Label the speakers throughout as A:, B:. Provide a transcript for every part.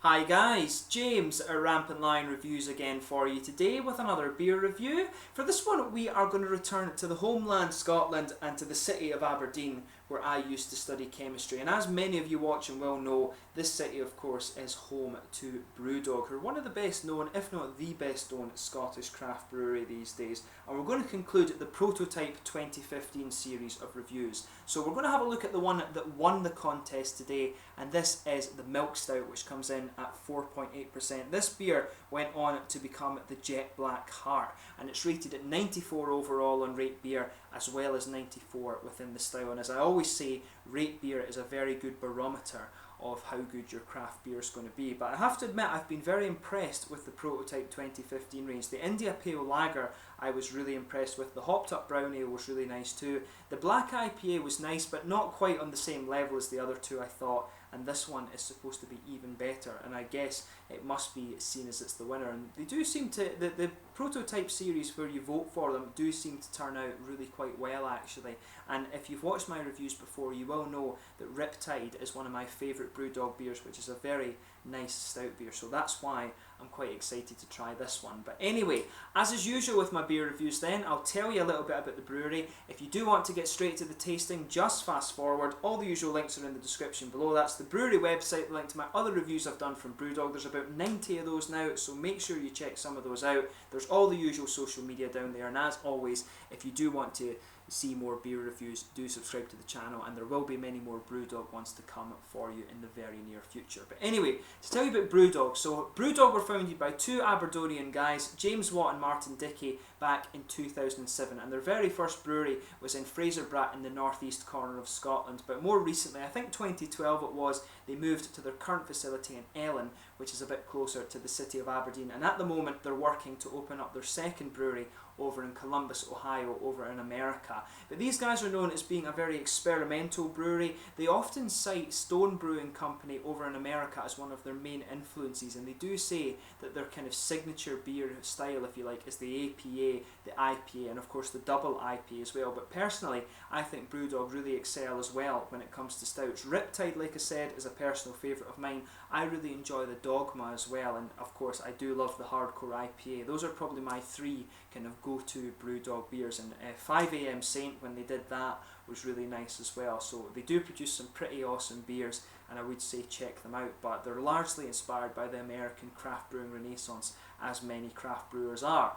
A: Hi guys, James at Rampant Lion Reviews again for you today with another beer review. For this one we are going to return to the homeland Scotland and to the city of Aberdeen where I used to study chemistry, and as many of you watching will know, this city of course is home to Brewdog, who are one of the best known, if not the best known, Scottish craft brewery these days. And we're going to conclude the Prototype 2015 series of reviews. So we're going to have a look at the one that won the contest today, and this is the Milk Stout, which comes in at 4.8%. This beer went on to become the Jet Black Heart, and it's rated at 94 overall on Rate Beer, as well as 94 within the style. And as I always say, Rate Beer is a very good barometer of how good your craft beer is going to be. But I have to admit, I've been very impressed with the Prototype 2015 range. The India Pale Lager I was really impressed with. The Hopped Up Brown Ale was really nice too. The Black IPA was nice, but not quite on the same level as the other two, I thought. And this one is supposed to be even better, and I guess it must be seen as it's the winner. And they do seem to, the Prototype series where you vote for them do seem to turn out really quite well actually. And if you've watched my reviews before, you will know that Riptide is one of my favourite Brewdog beers, which is a very nice stout beer, so that's why I'm quite excited to try this one. But anyway, as is usual with my beer reviews then, I'll tell you a little bit about the brewery. If you do want to get straight to the tasting, just fast forward. All the usual links are in the description below. That's the brewery website, the link to my other reviews I've done from Brewdog. There's about 90 of those now, so make sure you check some of those out. There's all the usual social media down there, and as always, if you do want to see more beer reviews, do subscribe to the channel, and there will be many more Brewdog ones to come for you in the very near future. But anyway, to tell you about Brewdog, so Brewdog were founded by two Aberdonian guys, James Watt and Martin Dickey, back in 2007, and their very first brewery was in Fraserbrae in the northeast corner of Scotland. But more recently, I think 2012 it was, they moved to their current facility in Ellon, which is a bit closer to the city of Aberdeen, and at the moment they're working to open up their second brewery over in Columbus, Ohio, over in America. But these guys are known as being a very experimental brewery. They often cite Stone Brewing Company over in America as one of their main influences, and they do say that their kind of signature beer style, if you like, is the APA, the IPA, and of course the double IPA as well. But personally, I think Brewdog really excel as well when it comes to stouts. Riptide, like I said, is a personal favourite of mine. I really enjoy the Dogma as well, and of course I do love the Hardcore IPA. Those are probably my three kind of go-to Brewdog beers, and 5am Saint, when they did that, was really nice as well. So they do produce some pretty awesome beers, and I would say check them out, but they're largely inspired by the American craft brewing renaissance, as many craft brewers are.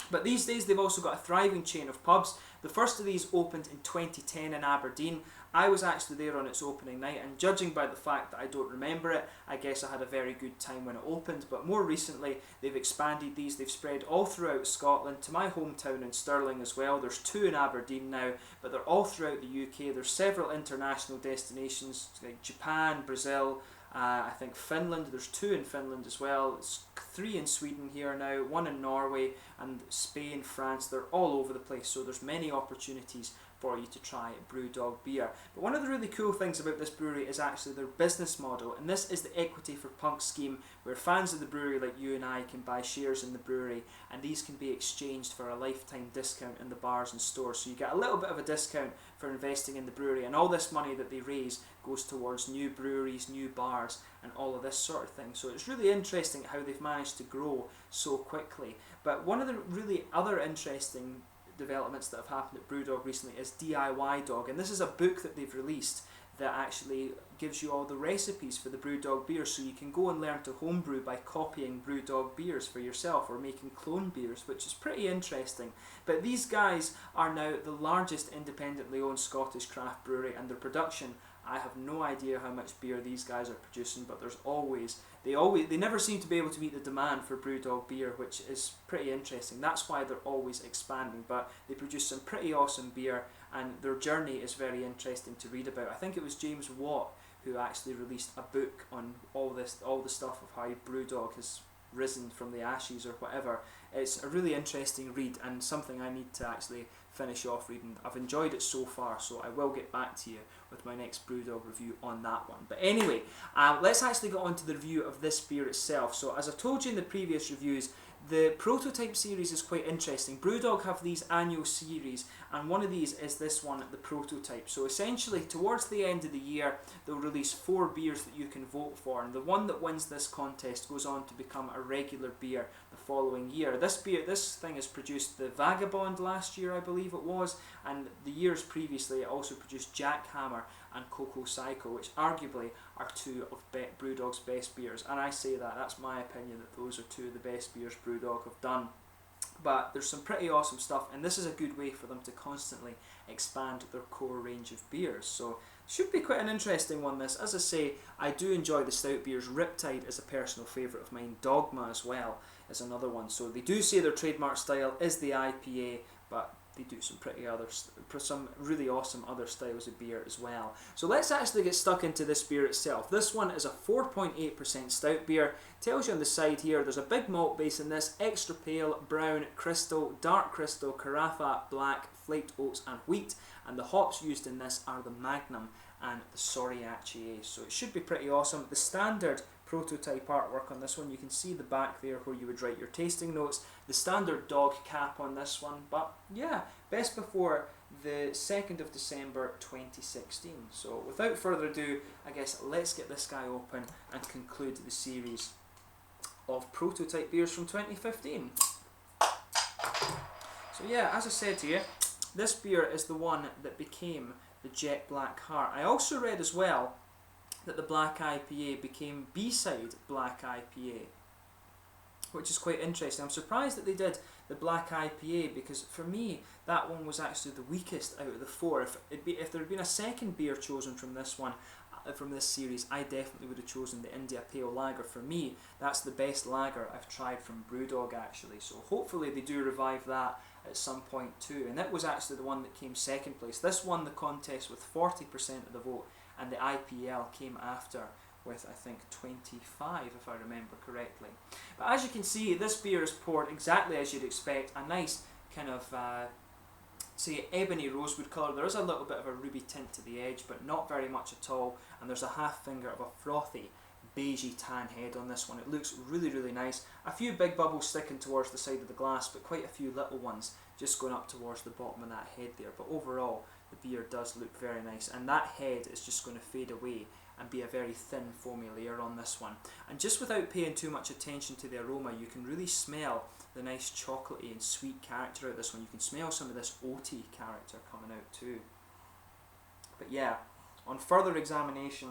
A: But these days they've also got a thriving chain of pubs. The first of these opened in 2010 in Aberdeen. I was actually there on its opening night, and judging by the fact that I don't remember it, I guess I had a very good time when it opened. But more recently they've expanded these, they've spread all throughout Scotland, to my hometown in Stirling as well. There's two in Aberdeen now, but they're all throughout the UK. There's several international destinations like Japan, Brazil, I think Finland. There's two in Finland as well. It's three in Sweden here now, one in Norway, and Spain, France. They're all over the place, so there's many opportunities for you to try Brewdog beer. But one of the really cool things about this brewery is actually their business model, and this is the Equity for Punk scheme, where fans of the brewery like you and I can buy shares in the brewery, and these can be exchanged for a lifetime discount in the bars and stores. So you get a little bit of a discount for investing in the brewery, and all this money that they raise goes towards new breweries, new bars, and all of this sort of thing. So it's really interesting how they've managed to grow so quickly. But one of the really other interesting developments that have happened at Brewdog recently is DIY Dog, and this is a book that they've released that actually gives you all the recipes for the Brewdog beers, so you can go and learn to homebrew by copying Brewdog beers for yourself or making clone beers, which is pretty interesting. But these guys are now the largest independently owned Scottish craft brewery, and their production, I have no idea how much beer these guys are producing, but there's they never seem to be able to meet the demand for Brewdog beer, which is pretty interesting. That's why they're always expanding, but they produce some pretty awesome beer, and their journey is very interesting to read about. I think it was James Watt who actually released a book on all the stuff of how Brewdog has risen from the ashes or whatever. It's a really interesting read, and something I need to actually finish off reading. I've enjoyed it so far, so I will get back to you with my next Brewdog review on that one. But anyway, let's actually get on to the review of this beer itself. So as I told you in the previous reviews, The prototype series is quite interesting. Brewdog have these annual series, and one of these is this one, the prototype. So essentially, towards the end of the year, they'll release 4 beers that you can vote for, and the one that wins this contest goes on to become a regular beer the following year. This thing has produced the Vagabond last year, I believe it was, and the years previously it also produced Jackhammer and Cocoa Psycho, which arguably are 2 of Brewdog's best beers. And I say that's my opinion, that those are 2 of the best beers Brewdog have done. But there's some pretty awesome stuff, and this is a good way for them to constantly expand their core range of beers. So should be quite an interesting one, this. As I say, I do enjoy the stout beers. Riptide is a personal favourite of mine. Dogma as well is another one. So they do say their trademark style is the IPA, but they do some really awesome other styles of beer as well. So let's actually get stuck into this beer itself. This one is a 4.8% stout beer. Tells you on the side here there's a big malt base in this, extra pale, brown, crystal, dark crystal, carafa, black, flaked oats and wheat, and the hops used in this are the Magnum and the Soriaceae. So it should be pretty awesome. The standard prototype artwork on this one, you can see the back there where you would write your tasting notes, the standard dog cap on this one, but yeah, best before the 2nd of December 2016. So without further ado, I guess let's get this guy open and conclude the series of prototype beers from 2015. So yeah, as I said to you, this beer is the one that became the Jet Black Heart. I also read as well that the Black IPA became B-side Black IPA, which is quite interesting. I'm surprised that they did the Black IPA, because for me that one was actually the weakest out of the 4. If there had been a second beer chosen from this one, from this series, I definitely would have chosen the India Pale Lager. For me, that's the best lager I've tried from Brewdog actually, so hopefully they do revive that at some point too. And that was actually the one that came second place. This won the contest with 40% of the vote, and the IPL came after with I think 25 if I remember correctly. But as you can see, this beer is poured exactly as you'd expect, a nice kind of say ebony rosewood colour. There is a little bit of a ruby tint to the edge, but not very much at all, and there's a half finger of a frothy beigey tan head on this one. It looks really, really nice. A few big bubbles sticking towards the side of the glass, but quite a few little ones just going up towards the bottom of that head there. But overall, the beer does look very nice, and that head is just going to fade away and be a very thin foamy layer on this one. And just without paying too much attention to the aroma, you can really smell the nice chocolatey and sweet character of this one. You can smell some of this oaty character coming out too. But yeah, on further examination,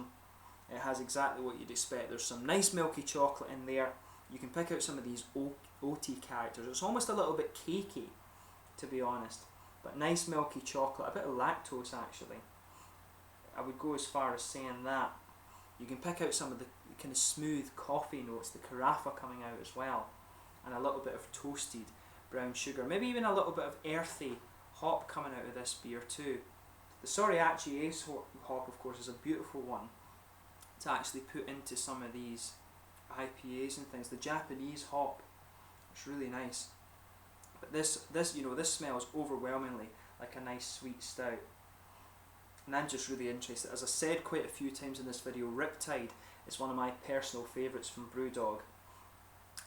A: it has exactly what you'd expect. There's some nice milky chocolate in there. You can pick out some of these oaty characters. It's almost a little bit cakey, to be honest, but nice milky chocolate, a bit of lactose actually. I would go as far as saying that. You can pick out some of the kind of smooth coffee notes, the carafa coming out as well, and a little bit of toasted brown sugar, maybe even a little bit of earthy hop coming out of this beer too. The Soriaceae hop, of course, is a beautiful one to actually put into some of these IPAs and things. The Japanese hop, it's really nice. But this smells overwhelmingly like a nice sweet stout. And I'm just really interested. As I said quite a few times in this video, Riptide is one of my personal favourites from Brewdog.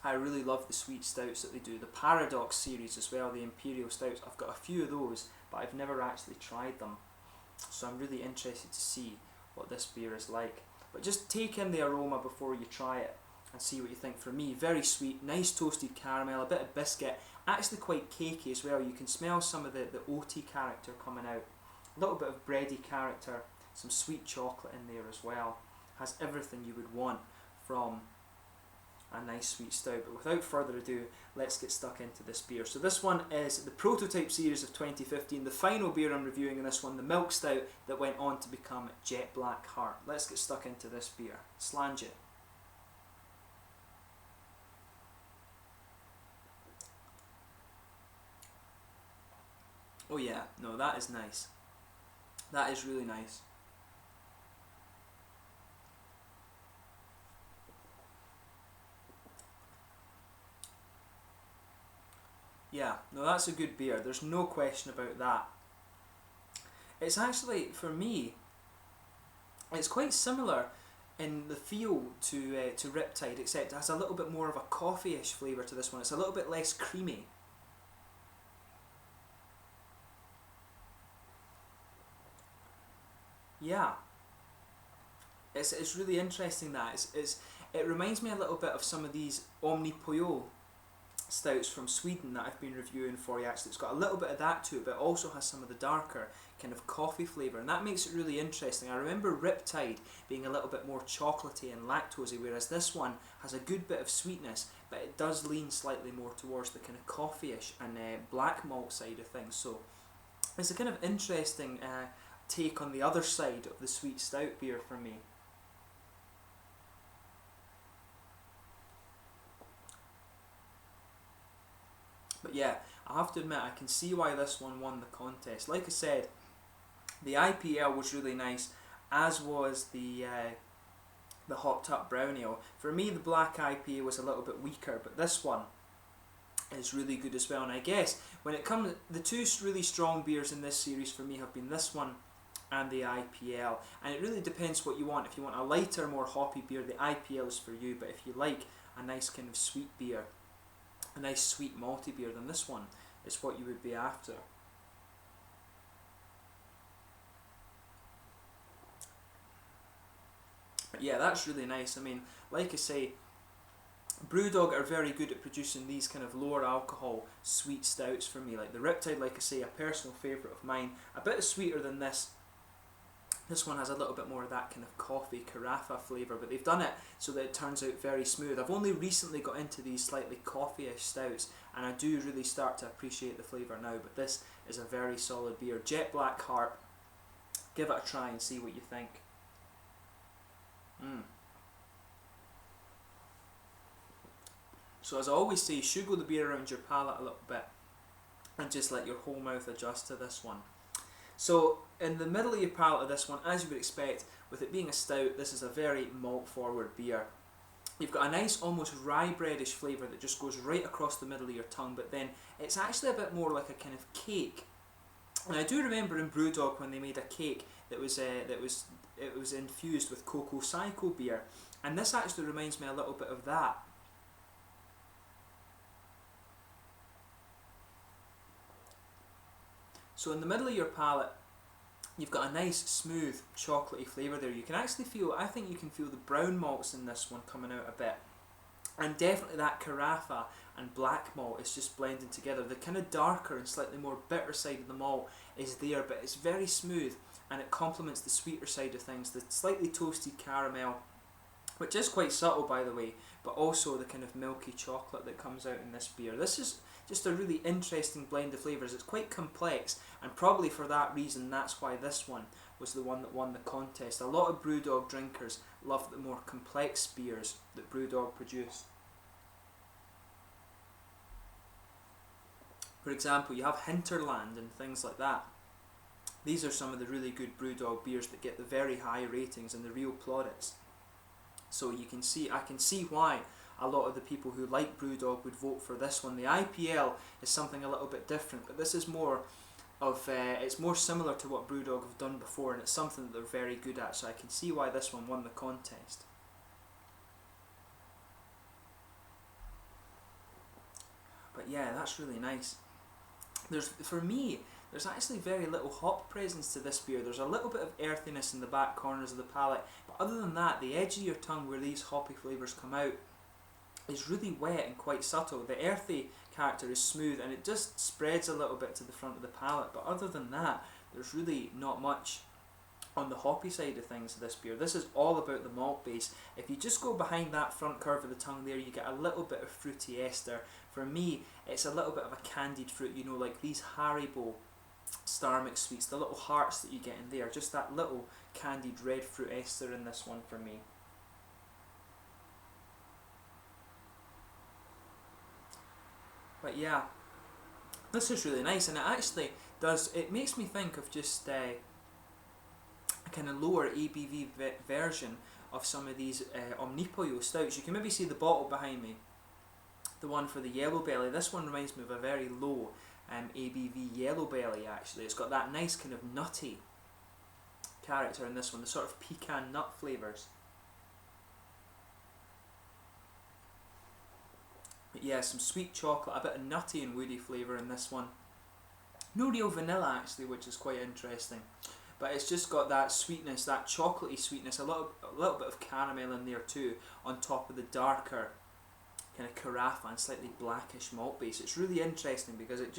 A: I really love the sweet stouts that they do. The Paradox series as well, the Imperial Stouts. I've got a few of those, but I've never actually tried them. So I'm really interested to see what this beer is like. But just take in the aroma before you try it and see what you think. For me, very sweet, nice toasted caramel, a bit of biscuit, actually quite cakey as well. You can smell some of the oaty character coming out. A little bit of bready character, some sweet chocolate in there as well. Has everything you would want from a nice sweet stout. But without further ado, let's get stuck into this beer. So this one is the prototype series of 2015. The final beer I'm reviewing in this one, the Milk Stout that went on to become Jet Black Heart. Let's get stuck into this beer. Slange it. Oh yeah, no, that is nice. That is really nice. Yeah, no, that's a good beer. There's no question about that. It's actually, for me, it's quite similar in the feel to Riptide, except it has a little bit more of a coffee-ish flavour to this one. It's a little bit less creamy. Yeah, it's really interesting that it reminds me a little bit of some of these Omnipollo stouts from Sweden that I've been reviewing for you. Actually, it's got a little bit of that to it, but it also has some of the darker kind of coffee flavour, and that makes it really interesting. I remember Riptide being a little bit more chocolatey and lactosey, whereas this one has a good bit of sweetness, but it does lean slightly more towards the kind of coffee-ish and black malt side of things. So it's a kind of interesting take on the other side of the sweet stout beer for me. But yeah, I have to admit, I can see why this one won the contest. Like I said, the IPL was really nice, as was the Hopped Up Brown Ale. For me, the black IPA was a little bit weaker, but this one is really good as well. And I guess when it comes, the two really strong beers in this series for me have been this one and the IPL. And it really depends what you want. If you want a lighter, more hoppy beer, the IPL is for you. But if you like a nice kind of sweet beer, a nice sweet malty beer, then this one is what you would be after. But yeah, that's really nice. I mean, like I say, Brewdog are very good at producing these kind of lower alcohol sweet stouts for me. Like the Riptide, like I say, a personal favourite of mine. A bit sweeter than this. This one has a little bit more of that kind of coffee carafa flavour, but they've done it so that it turns out very smooth. I've only recently got into these slightly coffee-ish stouts, and I do really start to appreciate the flavour now, but this is a very solid beer. Jet Black Heart, give it a try and see what you think. So as I always say, sugar the beer around your palate a little bit and just let your whole mouth adjust to this one. So in the middle of your palate of this one, as you would expect, with it being a stout, this is a very malt forward beer. You've got a nice almost rye breadish flavour that just goes right across the middle of your tongue, but then it's actually a bit more like a kind of cake. And I do remember in Brewdog when they made a cake that was infused with Cocoa Psycho beer, and this actually reminds me a little bit of that. So in the middle of your palate, you've got a nice smooth chocolatey flavour there. You can actually feel, I think you can feel the brown malts in this one coming out a bit. And definitely that carafa and black malt is just blending together. The kind of darker and slightly more bitter side of the malt is there, but it's very smooth and it complements the sweeter side of things. The slightly toasted caramel, which is quite subtle by the way, but also the kind of milky chocolate that comes out in this beer. This is just a really interesting blend of flavours. It's quite complex, and probably for that reason that's why this one was the one that won the contest. A lot of Brewdog drinkers love the more complex beers that Brewdog produce. For example, you have Hinterland and things like that. These are some of the really good Brewdog beers that get the very high ratings and the real plaudits. So you can see, I can see why a lot of the people who like Brewdog would vote for this one. The IPL is something a little bit different, but this is more of, it's more similar to what Brewdog have done before, and it's something that they're very good at, so I can see why this one won the contest. But yeah, that's really nice. For me, there's actually very little hop presence to this beer. There's a little bit of earthiness in the back corners of the palate, but other than that, the edge of your tongue where these hoppy flavours come out is really wet and quite subtle. The earthy character is smooth and it just spreads a little bit to the front of the palate, but other than that, there's really not much on the hoppy side of things of this beer. This is all about the malt base. If you just go behind that front curve of the tongue there, you get a little bit of fruity ester. For me, it's a little bit of a candied fruit, you know, like these Haribo Star Mix sweets, the little hearts that you get in there, just that little candied red fruit ester in this one for me. But yeah, this is really nice, and it actually does, it makes me think of just a kind of lower ABV version of some of these Omnipollo stouts. You can maybe see the bottle behind me, the one for the yellow belly. This one reminds me of a very low ABV yellow belly actually. It's got that nice kind of nutty character in this one, the sort of pecan nut flavours. yeah, some sweet chocolate, a bit of nutty and woody flavour in this one. No real vanilla actually, which is quite interesting. But it's just got that sweetness, that chocolatey sweetness, a little bit of caramel in there too, on top of the darker kind of carafa and slightly blackish malt base. It's really interesting because it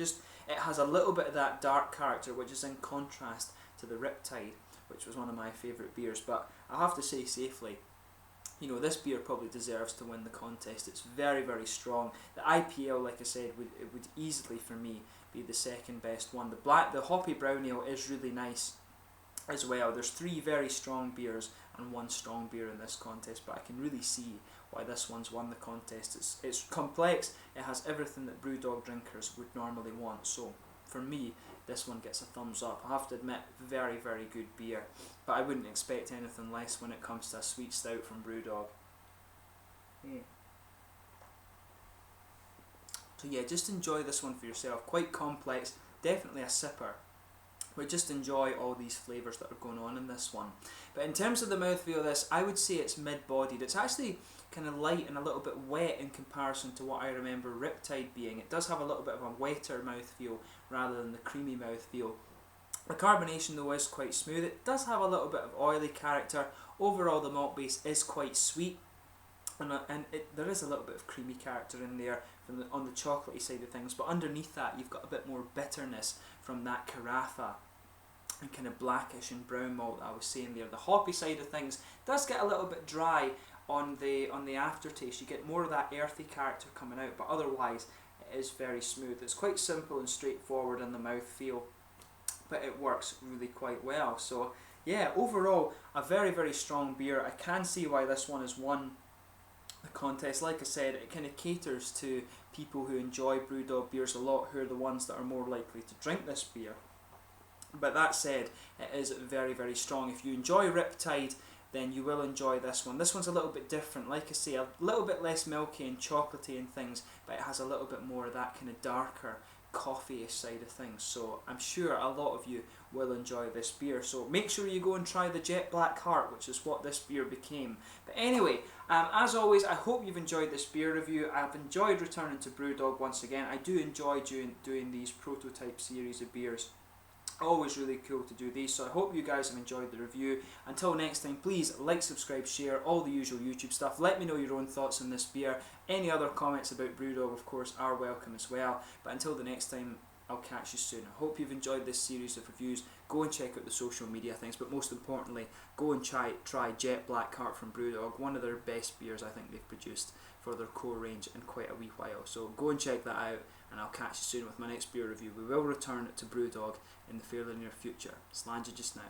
A: has a little bit of that dark character, which is in contrast to the Riptide, which was one of my favourite beers. But I have to say safely, you know, this beer probably deserves to win the contest. It's very, very strong. The IPL, like I said, would easily for me be the second best one. The hoppy brown ale is really nice as well. There's 3 very strong beers and 1 strong beer in this contest, but I can really see why this one's won the contest. It's complex, it has everything that Brewdog drinkers would normally want, so for me this one gets a thumbs up. I have to admit, very, very good beer, but I wouldn't expect anything less when it comes to a sweet stout from Brewdog. So yeah, just enjoy this one for yourself. Quite complex, definitely a sipper, but just enjoy all these flavours that are going on in this one. But in terms of the mouthfeel of this, I would say it's mid-bodied. It's actually kind of light and a little bit wet in comparison to what I remember Riptide being. It does have a little bit of a wetter mouthfeel rather than the creamy mouthfeel. The carbonation though is quite smooth. It does have a little bit of oily character. Overall the malt base is quite sweet, and there is a little bit of creamy character in there on the chocolatey side of things, but underneath that you've got a bit more bitterness from that carafa and kind of blackish and brown malt that I was saying there. The hoppy side of things does get a little bit dry on the aftertaste. You get more of that earthy character coming out, but otherwise it is very smooth. It's quite simple and straightforward in the mouthfeel, but it works really quite well. So yeah, overall a very, very strong beer. I can see why this one has won the contest. Like I said, it kind of caters to people who enjoy Brewdog beers a lot, who are the ones that are more likely to drink this beer. But that said, it is very, very strong. If you enjoy Riptide, then you will enjoy this one. This one's a little bit different. Like I say, a little bit less milky and chocolatey and things, but it has a little bit more of that kind of darker coffee-ish side of things. So I'm sure a lot of you will enjoy this beer. So make sure you go and try the Jet Black Heart, which is what this beer became. But anyway, as always, I hope you've enjoyed this beer review. I've enjoyed returning to Brewdog once again. I do enjoy doing these prototype series of beers. Always really cool to do these, so I hope you guys have enjoyed the review. Until next time, please like, subscribe, share, all the usual YouTube stuff. Let me know your own thoughts on this beer. Any other comments about Brewdog, of course, are welcome as well. But until the next time, I'll catch you soon. I hope you've enjoyed this series of reviews. Go and check out the social media things, but most importantly, go and try Jet Black Heart from Brewdog, one of their best beers I think they've produced for their core range in quite a wee while. So go and check that out, and I'll catch you soon with my next beer review. We will return to Brewdog in the fairly near future. Slàinte just now.